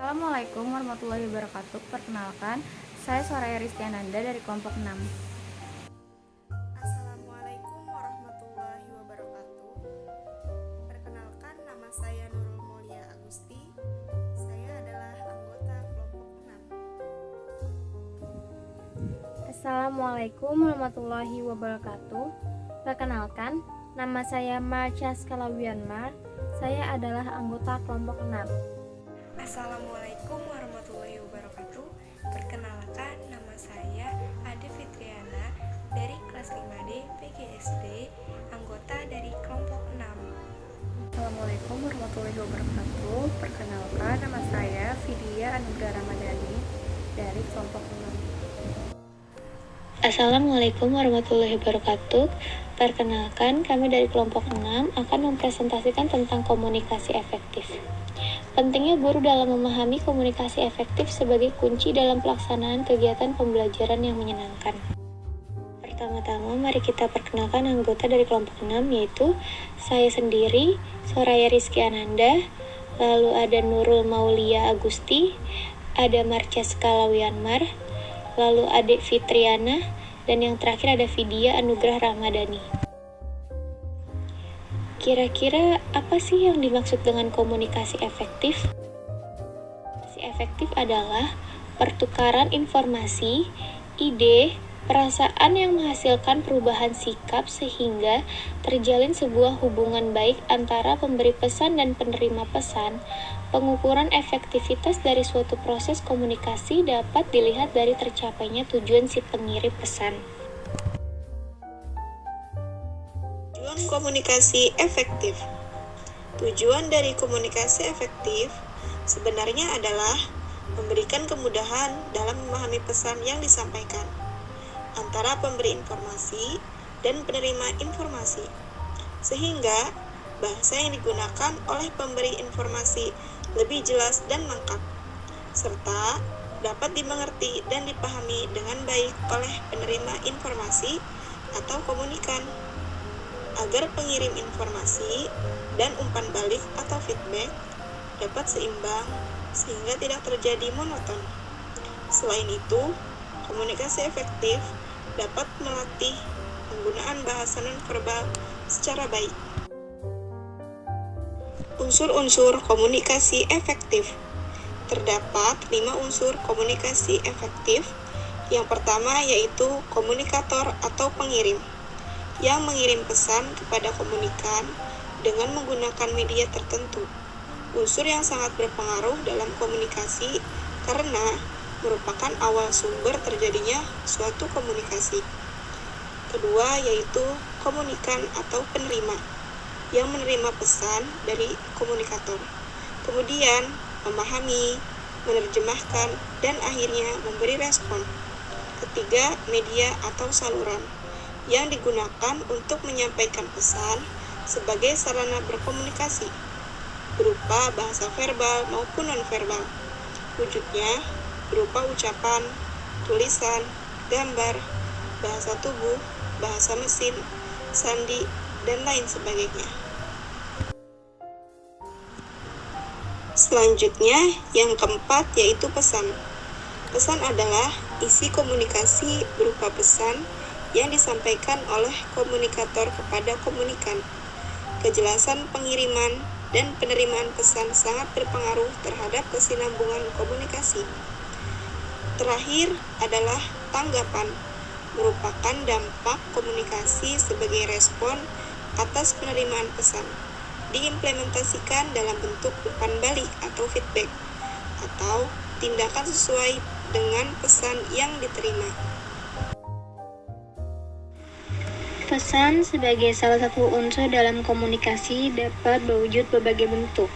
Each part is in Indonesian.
Assalamualaikum warahmatullahi wabarakatuh. Perkenalkan, saya Soraya Rizkyananda dari kelompok 6. Assalamualaikum warahmatullahi wabarakatuh. Perkenalkan, nama saya Nurul Mulia Agusti. Saya adalah anggota kelompok 6. Assalamualaikum warahmatullahi wabarakatuh. Perkenalkan, nama saya Marcia Skalawianmar. Saya adalah anggota kelompok 6. Assalamualaikum warahmatullahi wabarakatuh. Perkenalkan, nama saya Ade Fitriana dari kelas 5D PGSD, anggota dari kelompok 6. Assalamualaikum warahmatullahi wabarakatuh. Perkenalkan, nama saya Vidya Anugrah Ramadhani dari kelompok 6. Assalamualaikum warahmatullahi wabarakatuh. Perkenalkan, kami dari kelompok 6 akan mempresentasikan tentang komunikasi efektif. Pentingnya guru dalam memahami komunikasi efektif sebagai kunci dalam pelaksanaan kegiatan pembelajaran yang menyenangkan. Pertama-tama, mari kita perkenalkan anggota dari kelompok 6, yaitu saya sendiri, Soraya Rizkyananda, lalu ada Nurul Maulia Agusti, ada Marcia Skalawianmar, lalu Ade Fitriana, dan yang terakhir ada Vidya Anugrah Ramadhani. Kira-kira apa sih yang dimaksud dengan komunikasi efektif? Komunikasi efektif adalah pertukaran informasi, ide, perasaan yang menghasilkan perubahan sikap sehingga terjalin sebuah hubungan baik antara pemberi pesan dan penerima pesan. Pengukuran efektivitas dari suatu proses komunikasi dapat dilihat dari tercapainya tujuan si pengirim pesan. Tujuan komunikasi efektif. Tujuan dari komunikasi efektif sebenarnya adalah memberikan kemudahan dalam memahami pesan yang disampaikan antara pemberi informasi dan penerima informasi, sehingga bahasa yang digunakan oleh pemberi informasi lebih jelas dan lengkap, serta dapat dimengerti dan dipahami dengan baik oleh penerima informasi atau komunikan, agar pengirim informasi dan umpan balik atau feedback dapat seimbang sehingga tidak terjadi monoton. Selain itu, komunikasi efektif dapat melatih penggunaan bahasa nonverbal secara baik. Unsur-unsur komunikasi efektif. Terdapat 5 unsur komunikasi efektif. Yang pertama yaitu komunikator atau pengirim, yang mengirim pesan kepada komunikan dengan menggunakan media tertentu. Unsur yang sangat berpengaruh dalam komunikasi karena merupakan awal sumber terjadinya suatu komunikasi. Kedua yaitu komunikan atau penerima, yang menerima pesan dari komunikator, kemudian memahami, menerjemahkan, dan akhirnya memberi respon. Ketiga, media atau saluran, yang digunakan untuk menyampaikan pesan sebagai sarana berkomunikasi, berupa bahasa verbal maupun nonverbal. Wujudnya berupa ucapan, tulisan, gambar, bahasa tubuh, bahasa mesin, sandi, dan lain sebagainya. Selanjutnya, yang keempat yaitu pesan. Pesan adalah isi komunikasi berupa pesan yang disampaikan oleh komunikator kepada komunikan. Kejelasan pengiriman dan penerimaan pesan sangat berpengaruh terhadap kesinambungan komunikasi. Terakhir adalah tanggapan, merupakan dampak komunikasi sebagai respon atas penerimaan pesan, diimplementasikan dalam bentuk umpan balik atau feedback, atau tindakan sesuai dengan pesan yang diterima. Pesan sebagai salah satu unsur dalam komunikasi dapat berwujud berbagai bentuk.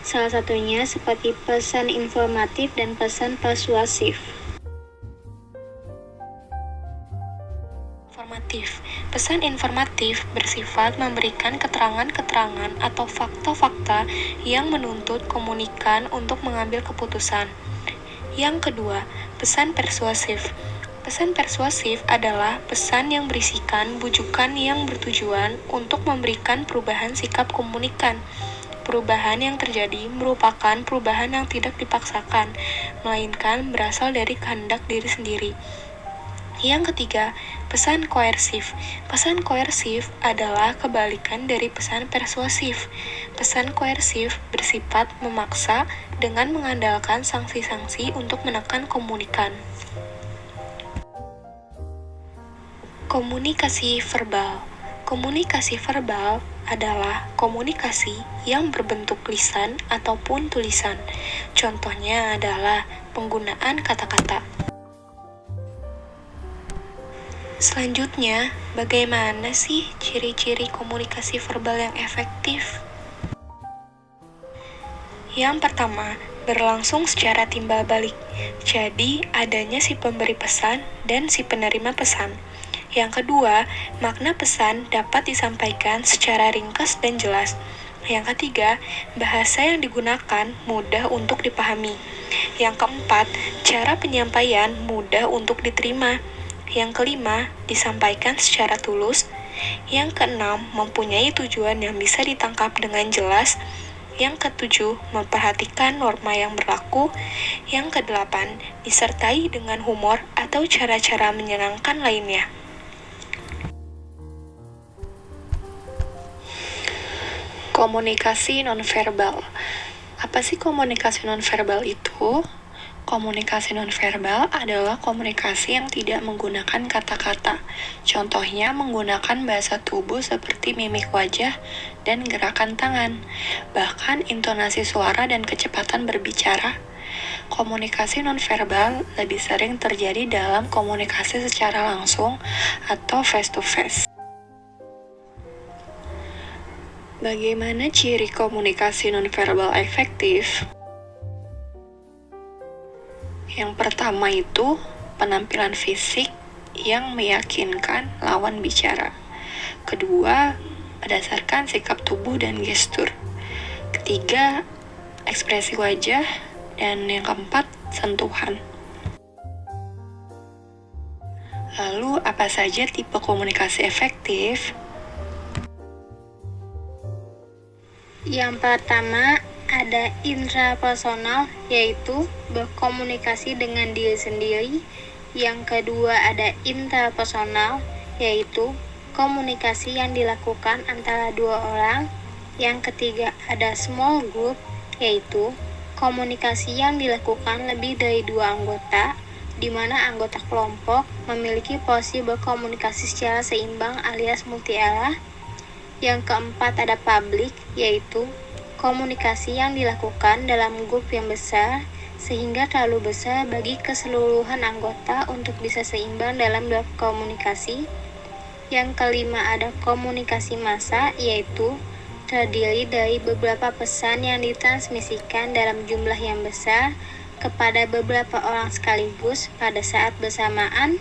Salah satunya seperti pesan informatif dan pesan persuasif. Pesan informatif bersifat memberikan keterangan-keterangan atau fakta-fakta yang menuntut komunikan untuk mengambil keputusan. Yang kedua, pesan persuasif. Pesan persuasif adalah pesan yang berisikan bujukan yang bertujuan untuk memberikan perubahan sikap komunikan. perubahan yang terjadi merupakan perubahan yang tidak dipaksakan, melainkan berasal dari kehendak diri sendiri. Yang ketiga, pesan koersif. Pesan koersif adalah kebalikan dari pesan persuasif. Pesan koersif bersifat memaksa dengan mengandalkan sanksi-sanksi untuk menekan komunikan. Komunikasi verbal. Komunikasi verbal adalah komunikasi yang berbentuk lisan ataupun tulisan. Contohnya adalah penggunaan kata-kata. Selanjutnya, bagaimana sih ciri-ciri komunikasi verbal yang efektif? Yang pertama, berlangsung secara timbal balik. Jadi, adanya si pemberi pesan dan si penerima pesan. Yang kedua, makna pesan dapat disampaikan secara ringkas dan jelas. Yang ketiga, bahasa yang digunakan mudah untuk dipahami. Yang keempat, cara penyampaian mudah untuk diterima. Yang kelima, disampaikan secara tulus. Yang keenam, mempunyai tujuan yang bisa ditangkap dengan jelas. Yang ketujuh, memperhatikan norma yang berlaku. Yang kedelapan, disertai dengan humor atau cara-cara menyenangkan lainnya. Komunikasi nonverbal. Apa sih komunikasi nonverbal itu? Komunikasi nonverbal adalah komunikasi yang tidak menggunakan kata-kata. Contohnya menggunakan bahasa tubuh seperti mimik wajah dan gerakan tangan, bahkan intonasi suara dan kecepatan berbicara. Komunikasi nonverbal lebih sering terjadi dalam komunikasi secara langsung atau face-to-face. Bagaimana ciri komunikasi nonverbal efektif? Yang pertama itu penampilan fisik yang meyakinkan lawan bicara. Kedua, berdasarkan sikap tubuh dan gestur. Ketiga, ekspresi wajah. Dan yang keempat, sentuhan. Lalu, apa saja tipe komunikasi efektif? Yang pertama, ada intrapersonal, yaitu berkomunikasi dengan diri sendiri. Yang kedua ada interpersonal, yaitu komunikasi yang dilakukan antara dua orang. Yang ketiga ada small group, yaitu komunikasi yang dilakukan lebih dari dua anggota, di mana anggota kelompok memiliki porsi berkomunikasi secara seimbang alias multi-arah. Yang keempat ada public, yaitu komunikasi yang dilakukan dalam grup yang besar sehingga terlalu besar bagi keseluruhan anggota untuk bisa seimbang dalam berkomunikasi. Yang kelima ada komunikasi massa, yaitu terdiri dari beberapa pesan yang ditransmisikan dalam jumlah yang besar kepada beberapa orang sekaligus pada saat bersamaan,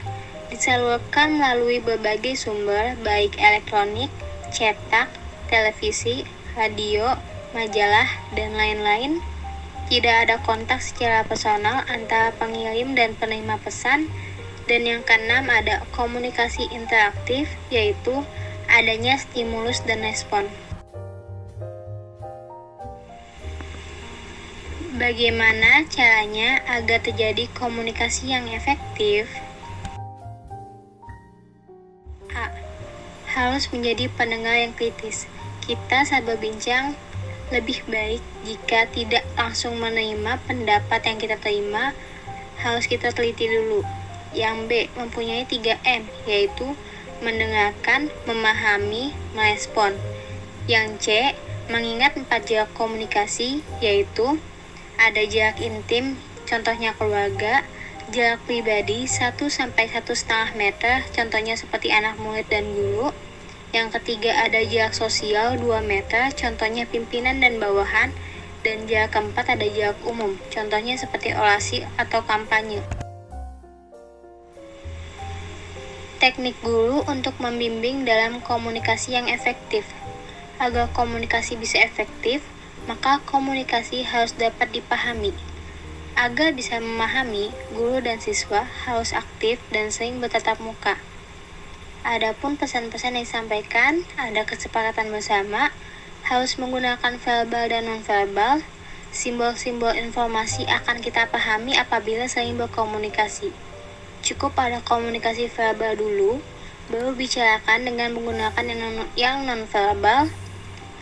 disalurkan melalui berbagai sumber baik elektronik, cetak, televisi, radio, majalah, dan lain-lain. Tidak ada kontak secara personal antara pengirim dan penerima pesan. Dan yang keenam ada komunikasi interaktif, yaitu adanya stimulus dan respon. Bagaimana caranya agar terjadi komunikasi yang efektif? A. Harus menjadi pendengar yang kritis. Kita saat berbincang lebih baik jika tidak langsung menerima pendapat yang kita terima, harus kita teliti dulu. Yang B, mempunyai 3M, yaitu mendengarkan, memahami, merespon. Yang C, mengingat 4 jarak komunikasi, yaitu ada jarak intim, contohnya keluarga, jarak pribadi 1-1,5 meter, contohnya seperti anak murid dan guru. Yang ketiga ada jarak sosial 2 meter, contohnya pimpinan dan bawahan. Dan jarak keempat ada jarak umum, contohnya seperti orasi atau kampanye. Teknik guru untuk membimbing dalam komunikasi yang efektif. Agar komunikasi bisa efektif, maka komunikasi harus dapat dipahami. Agar bisa memahami, guru dan siswa harus aktif dan sering bertatap muka. Adapun pesan-pesan yang disampaikan, ada kesepakatan bersama, harus menggunakan verbal dan nonverbal. Simbol-simbol informasi akan kita pahami apabila saling berkomunikasi. Cukup pada komunikasi verbal dulu, baru bicarakan dengan menggunakan yang nonverbal.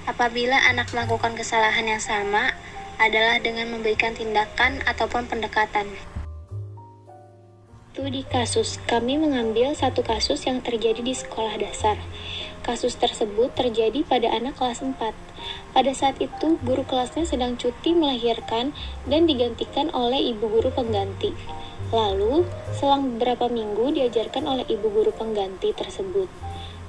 Apabila anak melakukan kesalahan yang sama, adalah dengan memberikan tindakan ataupun pendekatan. Studi kasus, kami mengambil satu kasus yang terjadi di sekolah dasar. Kasus tersebut terjadi pada anak kelas 4. Pada saat itu, guru kelasnya sedang cuti melahirkan dan digantikan oleh ibu guru pengganti. Lalu, selang beberapa minggu diajarkan oleh ibu guru pengganti tersebut.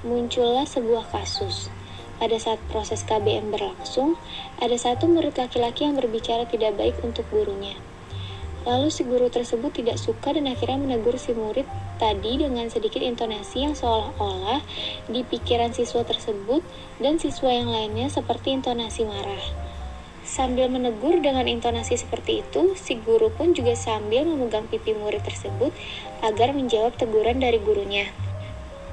Muncullah sebuah kasus. Pada saat proses KBM berlangsung, ada satu murid laki-laki yang berbicara tidak baik untuk gurunya. Lalu si guru tersebut tidak suka dan akhirnya menegur si murid tadi dengan sedikit intonasi yang seolah-olah di pikiran siswa tersebut dan siswa yang lainnya seperti intonasi marah. Sambil menegur dengan intonasi seperti itu, si guru pun juga sambil memegang pipi murid tersebut agar menjawab teguran dari gurunya.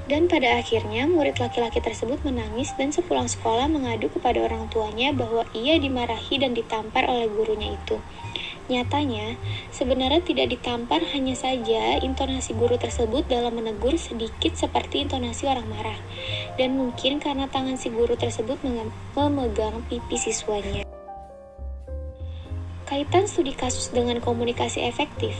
Dan pada akhirnya murid laki-laki tersebut menangis dan sepulang sekolah mengadu kepada orang tuanya bahwa ia dimarahi dan ditampar oleh gurunya itu. Nyatanya, sebenarnya tidak ditampar, hanya saja intonasi guru tersebut dalam menegur sedikit seperti intonasi orang marah. Dan mungkin karena tangan si guru tersebut memegang pipi siswanya. Kaitan studi kasus dengan komunikasi efektif.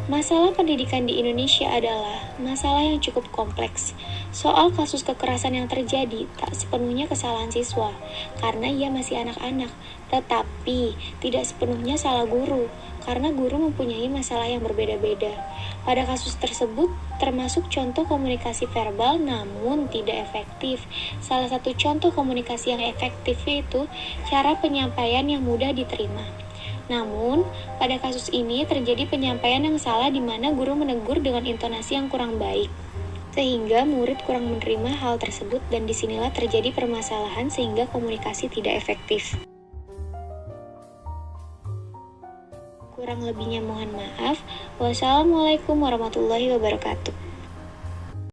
Masalah pendidikan di Indonesia adalah masalah yang cukup kompleks. Soal kasus kekerasan yang terjadi tak sepenuhnya kesalahan siswa, karena ia masih anak-anak, tetapi tidak sepenuhnya salah guru, karena guru mempunyai masalah yang berbeda-beda. Pada kasus tersebut, termasuk contoh komunikasi verbal namun tidak efektif. Salah satu contoh komunikasi yang efektif yaitu cara penyampaian yang mudah diterima. Namun, pada kasus ini terjadi penyampaian yang salah di mana guru menegur dengan intonasi yang kurang baik, sehingga murid kurang menerima hal tersebut dan disinilah terjadi permasalahan sehingga komunikasi tidak efektif. Kurang lebihnya mohon maaf. Wassalamualaikum warahmatullahi wabarakatuh.